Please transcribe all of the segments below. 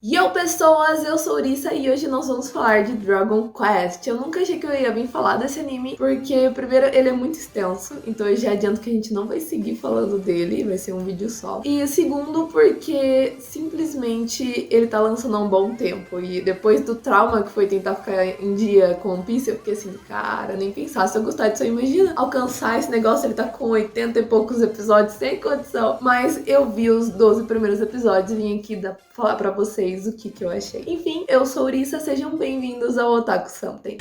Yo pessoas, eu sou Urissa e hoje nós vamos falar de Dragon Quest. Eu nunca achei que eu ia vir falar desse anime, porque primeiro ele é muito extenso, então eu já adianto que a gente não vai seguir falando dele, vai ser um vídeo só. E segundo, porque simplesmente ele tá lançando há um bom tempo, e depois do trauma que foi tentar ficar em dia com One Piece, eu fiquei assim, cara, nem pensar, se eu gostar disso, imagina alcançar esse negócio, ele tá com 80 e poucos episódios, sem condição. Mas eu vi os 12 primeiros episódios e vim aqui falar pra vocês o que eu achei. Enfim, eu sou Urissa, sejam bem-vindos ao Otaku Something.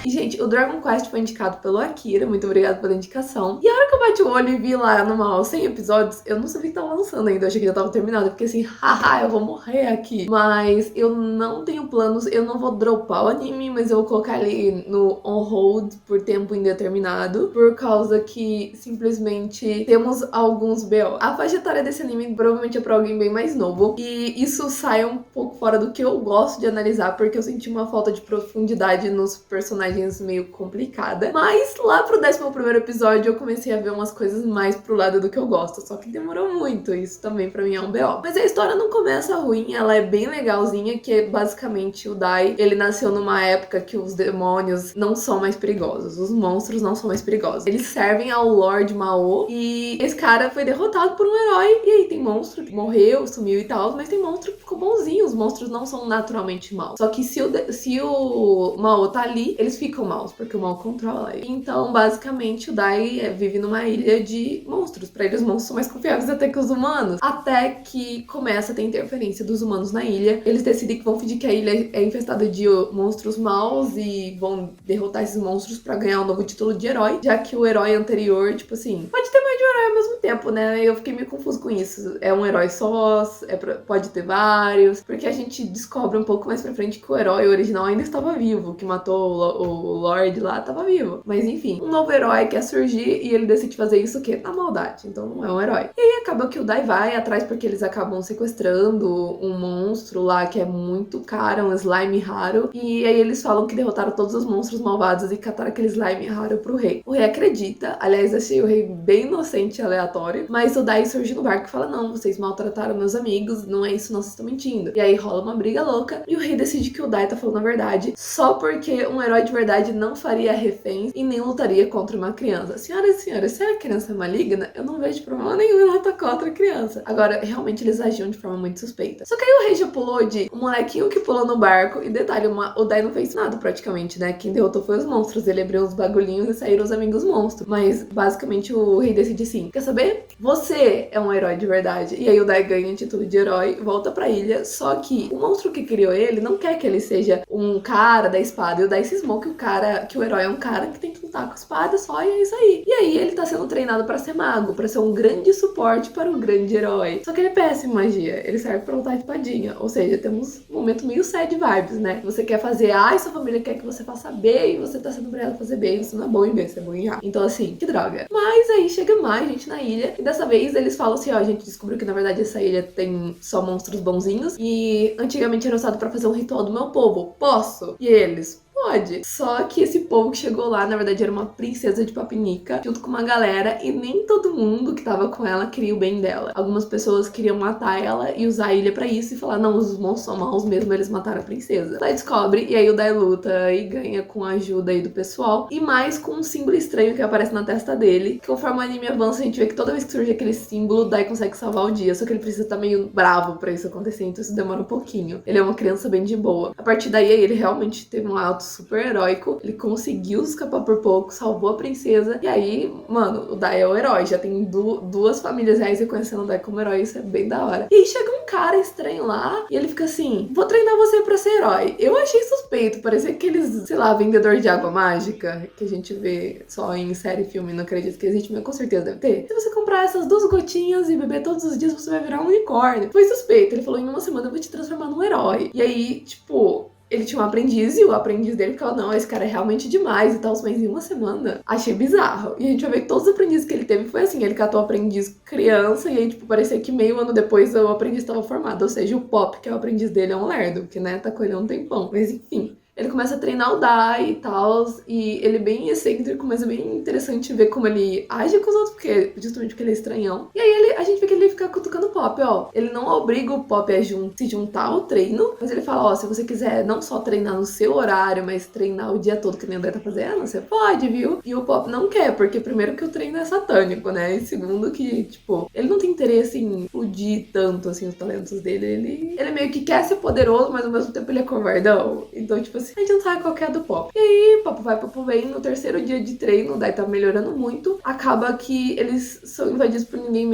E, gente, o Dragon Quest foi indicado pelo Akira, muito obrigada pela indicação. E a hora que eu bati o olho e vi lá no mal 100 episódios, eu não sabia que tava lançando ainda, eu achei que já tava terminado. Eu fiquei assim, haha, eu vou morrer aqui. Mas eu não tenho planos, eu não vou dropar o anime, mas eu vou colocar ele no on hold por tempo indeterminado, por causa que simplesmente temos alguns BO. A faixa etária desse anime provavelmente é pra alguém bem mais novo, e isso sai um pouco fora do que eu gosto de analisar, porque eu senti uma falta de profundidade nos personagens meio complicada. Mas lá pro 11º episódio eu comecei a ver umas coisas mais pro lado do que eu gosto, só que demorou muito, isso também pra mim é um BO. Mas a história não começa ruim, ela é bem legalzinha, que é basicamente o Dai, ele nasceu numa época que os demônios não são mais perigosos, os monstros não são mais perigosos. Eles servem ao Lord Mao e esse cara foi derrotado por um herói, e aí tem monstro que morreu, sumiu e tal, mas tem monstro que ficou bonzinho, os monstros não são naturalmente maus. Só que se o Mao tá ali, eles ficam maus, porque o mal controla ele. Então, basicamente, o Dai vive numa ilha de monstros. Pra ele, os monstros são mais confiáveis até que os humanos. Até que começa a ter interferência dos humanos na ilha. Eles decidem que vão fingir que a ilha é infestada de monstros maus e vão derrotar esses monstros pra ganhar um novo título de herói, já que o herói anterior, tipo assim, pode ter mais de um herói ao mesmo tempo, né? Eu fiquei meio confuso com isso. É um herói só, pode ter vários, porque a gente descobre um pouco mais pra frente que o herói original ainda estava vivo, que matou o Lorde lá tava vivo. Mas enfim, um novo herói quer surgir e ele decide fazer isso o quê? Na maldade. Então não é um herói. E aí acaba que o Dai vai atrás porque eles acabam sequestrando um monstro lá que é muito caro, um slime raro. E aí eles falam que derrotaram todos os monstros malvados e cataram aquele slime raro pro rei. O rei acredita. Aliás, achei o rei bem inocente e aleatório. Mas o Dai surge no barco e fala, não, vocês maltrataram meus amigos, não é isso, não, vocês estão mentindo. E aí rola uma briga louca e o rei decide que o Dai tá falando a verdade só porque um herói de verdade não faria reféns e nem lutaria contra uma criança. Senhoras e senhores, se a criança é maligna, eu não vejo problema nenhum em lutar contra a criança. Agora, realmente eles agiam de forma muito suspeita. Só que aí o rei já pulou de um molequinho que pulou no barco, e detalhe, o Dai não fez nada praticamente, né? Quem derrotou foi os monstros, ele abriu uns bagulhinhos e saíram os amigos monstros. Mas basicamente o rei decide assim, quer saber? Você é um herói de verdade. E aí o Dai ganha o título de herói, volta pra ilha, só que o monstro que criou ele não quer que ele seja um cara da espada, e o Dai cismou que o herói é um cara que tem que lutar com espada só, e é isso aí. E aí ele tá sendo treinado pra ser mago, pra ser um grande suporte para o grande herói. Só que ele é péssimo em magia, ele serve pra lutar de espadinha. Ou seja, temos um momento meio sad vibes, né? Você quer fazer A e sua família quer que você faça B, e você tá sendo obrigado a fazer B, e você não é bom em B, você é bom em A. Então assim, que droga. Mas aí chega mais gente na ilha, e dessa vez eles falam assim, ó, a gente descobriu que na verdade essa ilha tem só monstros bonzinhos, e antigamente era usado pra fazer um ritual do meu povo. Posso? E eles... Pode. Só que esse povo que chegou lá, na verdade, era uma princesa de Papinica, junto com uma galera, e nem todo mundo que tava com ela queria o bem dela. Algumas pessoas queriam matar ela e usar a ilha pra isso e falar, não, os monstros são maus mesmo, eles mataram a princesa. Daí descobre, e aí o Dai luta e ganha com a ajuda aí do pessoal, e mais com um símbolo estranho que aparece na testa dele. Conforme o anime avança, a gente vê que toda vez que surge aquele símbolo, o Dai consegue salvar o dia, só que ele precisa estar meio bravo pra isso acontecer, então isso demora um pouquinho. Ele é uma criança bem de boa. A partir daí, ele realmente teve um alto super heróico, ele conseguiu escapar por pouco, salvou a princesa, e aí, mano, o Dai é o herói, já tem duas famílias reais reconhecendo o Dai como herói, isso é bem da hora. E aí chega um cara estranho lá, e ele fica assim, vou treinar você pra ser herói. Eu achei suspeito, parecia aqueles, sei lá, vendedor de água mágica, que a gente vê só em série e filme, não acredito que existe, mas com certeza deve ter. Se você comprar essas 2 gotinhas e beber todos os dias, você vai virar um unicórnio. Foi suspeito, ele falou, em uma semana eu vou te transformar num herói. E aí, tipo... ele tinha um aprendiz e o aprendiz dele ficava, não, esse cara é realmente demais e tal, mas em uma semana achei bizarro. E a gente vai ver que todos os aprendizes que ele teve foi assim, ele catou o aprendiz criança e aí, tipo, parecia que meio ano depois o aprendiz estava formado, ou seja, o Pop, que é o aprendiz dele, é um lerdo, que, né, tá com ele há um tempão. Mas enfim, ele começa a treinar o Dai e tal, e ele é bem excêntrico, mas é bem interessante ver como ele age com os outros, porque, justamente porque ele é estranhão. E aí a gente vê que ele fica cutucando o Pop, ó. Ele não obriga o Pop a se juntar ao treino, mas ele fala, ó, se você quiser não só treinar no seu horário, mas treinar o dia todo que nem o Dai tá fazendo, você pode, viu? E o Pop não quer, porque primeiro que o treino é satânico, né? E segundo que, tipo, ele não tem interesse em explodir tanto, assim, os talentos dele. Ele meio que quer ser poderoso, mas ao mesmo tempo ele é covardão. Então, tipo assim, a gente não sabe qual que é do Pop. E aí, Pop vai, Pop vem, no terceiro dia de treino, o Dai tá melhorando muito, acaba que eles são invadidos por ninguém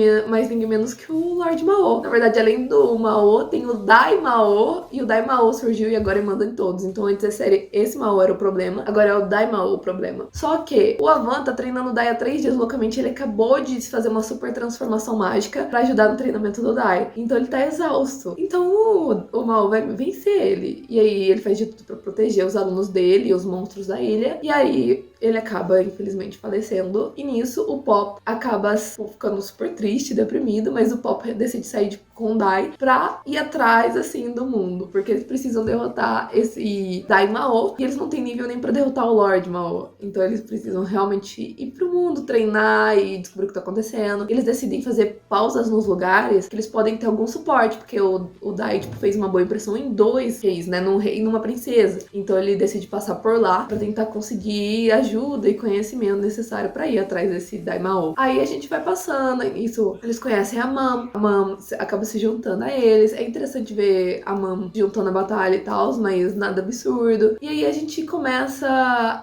menos que o Lord Mao. Na verdade, além do Mao, tem o Dai Mao, e o Dai Mao surgiu e agora ele manda em todos. Então, antes da série, esse Mao era o problema, agora é o Dai Mao o problema. Só que o Avan tá treinando o Dai há 3 dias, loucamente, ele acabou de se fazer uma super transformação mágica pra ajudar no treinamento do Dai. Então, ele tá exausto. Então, o Mao vai vencer ele. E aí, ele faz de tudo pra proteger os alunos dele e os monstros da ilha. E aí, ele acaba, infelizmente, falecendo. E nisso, o Pop acaba ficando super triste, deprimido, mas o Pop decide sair com o Dai pra ir atrás, assim, do mundo. Porque eles precisam derrotar esse Dai Mao, e eles não têm nível nem pra derrotar o Lord Mao. Então eles precisam realmente ir pro mundo, treinar e descobrir o que tá acontecendo. Eles decidem fazer pausas nos lugares que eles podem ter algum suporte, porque o Dai, tipo, fez uma boa impressão em 2 reis, né? Num rei e numa princesa. Então ele decide passar por lá pra tentar conseguir ajuda e conhecimento necessário pra ir atrás desse Dai Mao. Aí a gente vai passando, isso, eles conhecem a Mam acaba se juntando a eles. É interessante ver a Mam juntando a batalha e tal, mas nada absurdo. E aí a gente começa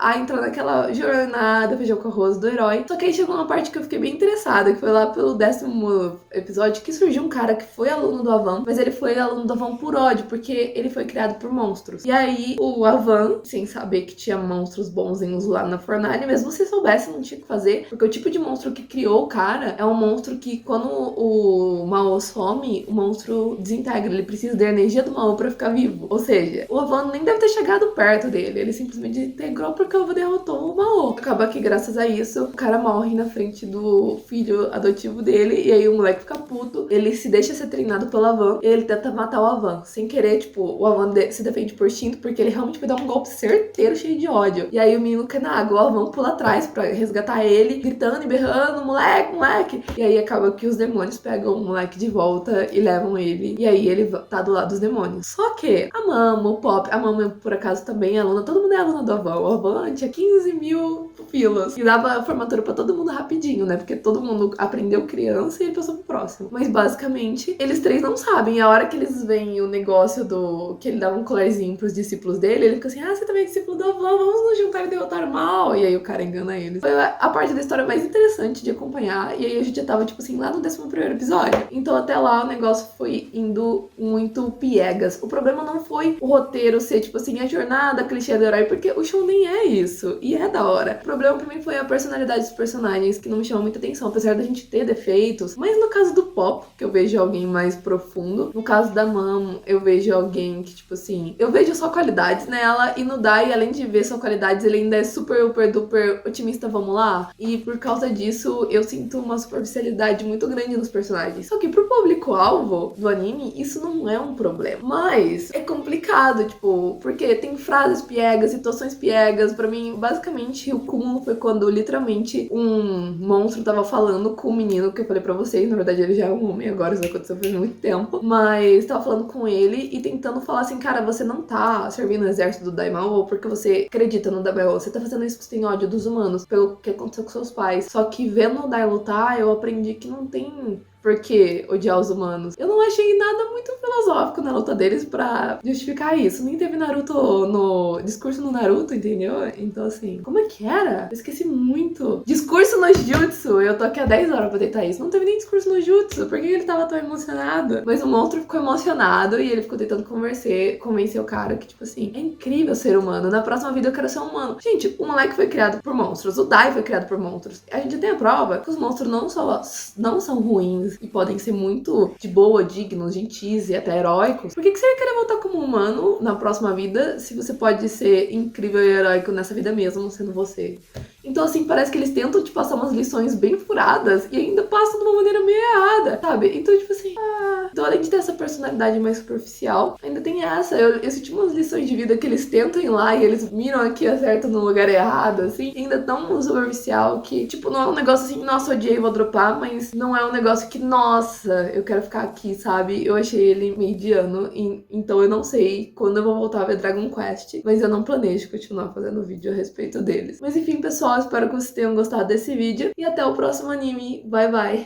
a entrar naquela jornada feijão com arroz do herói. Só que aí chegou uma parte que eu fiquei bem interessada, que foi lá pelo 10º episódio, que surgiu um cara que foi aluno do Avan, mas ele foi aluno do Avan por ódio, porque ele foi criado por monstros. E aí o Avan, sem saber que tinha monstros bonzinhos lá na fornalha, mesmo se soubesse, não tinha o que fazer, porque o tipo de monstro que criou o cara é um monstro que, quando o Mao some, o monstro desintegra, ele precisa da energia do Mao pra ficar vivo. Ou seja, o Avan nem deve ter chegado perto dele, ele simplesmente integrou porque o Avan derrotou o Mao. Acaba que, graças a isso, o cara morre na frente do filho adotivo dele, e aí o moleque fica puto, ele se deixa ser treinado pelo Avan, e ele tenta matar o Avan, sem querer, tipo, o Avan se defende por instinto, porque ele realmente vai dar um golpe certeiro, cheio de ódio. E aí o menino cai na água, o Avan pula atrás pra resgatar ele, gritando e berrando, moleque. E aí acaba que os demônios pegam o moleque de volta e levam ele. E aí ele tá do lado dos demônios. Só que a Mama, o Pop, a Mama por acaso também é aluna, todo mundo é aluna do Avan. O Avan tinha 15 mil pupilos e dava formatura pra todo mundo rapidinho, né? Porque todo mundo aprendeu criança e ele passou pro próximo. Mas basicamente, eles 3 não sabem. E a hora que eles veem o negócio do... que ele dava um colarzinho pros discípulos dele, ele fica assim, você também é discípulo do Avan, vamos nos juntar e derrotar o mal. E aí o cara engana eles. Foi a parte da história mais interessante de acompanhar. E aí a gente já tava, tipo assim, lá no 11º episódio. Então até lá o negócio foi indo muito piegas. O problema não foi o roteiro ser, tipo assim, a jornada clichê do herói, porque o show nem é isso. E é da hora. O problema pra mim foi a personalidade dos personagens, que não me chamou muita atenção, apesar da gente ter defeitos. Mas no caso do Pop, que eu vejo alguém mais profundo. No caso da Mam, eu vejo alguém que, tipo assim, eu vejo só qualidades nela. E no Dai, além de ver só qualidades, ele ainda é super, super, duper otimista, vamos lá. E por causa disso, eu sinto uma superficialidade muito grande nos personagens. Só que pro público-alvo do anime, isso não é um problema. Mas é complicado, tipo, porque tem frases piegas, situações piegas. Pra mim, basicamente, o cúmulo foi quando literalmente um monstro tava falando com o menino que eu falei pra vocês. Na verdade, ele já é um homem agora, isso aconteceu faz muito tempo. Mas tava falando com ele e tentando falar assim, cara, você não tá servindo o exército do Daimao porque você acredita no Daimao. Você tá fazendo isso porque você tem ódio dos humanos, pelo que aconteceu com seus pais. Só que vendo o Dai lutar, eu aprendi que não tem por que odiar os humanos. Eu não achei nada muito filosófico na luta deles pra justificar isso. Nem teve Naruto no discurso no Naruto, entendeu? Então, assim, como é que era? Eu esqueci muito. Discurso no Jutsu. Eu tô aqui há 10 horas pra tentar isso. Não teve nem discurso no Jutsu. Por que ele tava tão emocionado? Mas o monstro ficou emocionado e ele ficou tentando convencer o cara que, tipo assim, é incrível ser humano. Na próxima vida eu quero ser um humano. Gente, o moleque foi criado por monstros. O Dai foi criado por monstros. A gente tem a prova que os monstros não são ruins, ruins e podem ser muito de boa, dignos, gentis e até heróicos, por que você ia querer voltar como humano na próxima vida se você pode ser incrível e heróico nessa vida mesmo, sendo você? Então, assim, parece que eles tentam te passar umas lições bem furadas e ainda passam de uma maneira meio errada, sabe? Então, tipo assim, então além de ter essa personalidade mais superficial, ainda tem essa. Eu senti umas lições de vida que eles tentam ir lá e eles miram aqui, acertam no lugar errado, assim, e ainda tão superficial que, tipo, não é um negócio assim, nossa, odiei, vou dropar, mas não é um negócio que, nossa, eu quero ficar aqui, sabe? Eu achei ele mediano, então eu não sei quando eu vou voltar a ver Dragon Quest, mas eu não planejo continuar fazendo vídeo a respeito deles. Mas enfim, pessoal, espero que vocês tenham gostado desse vídeo e até o próximo anime. Bye, bye!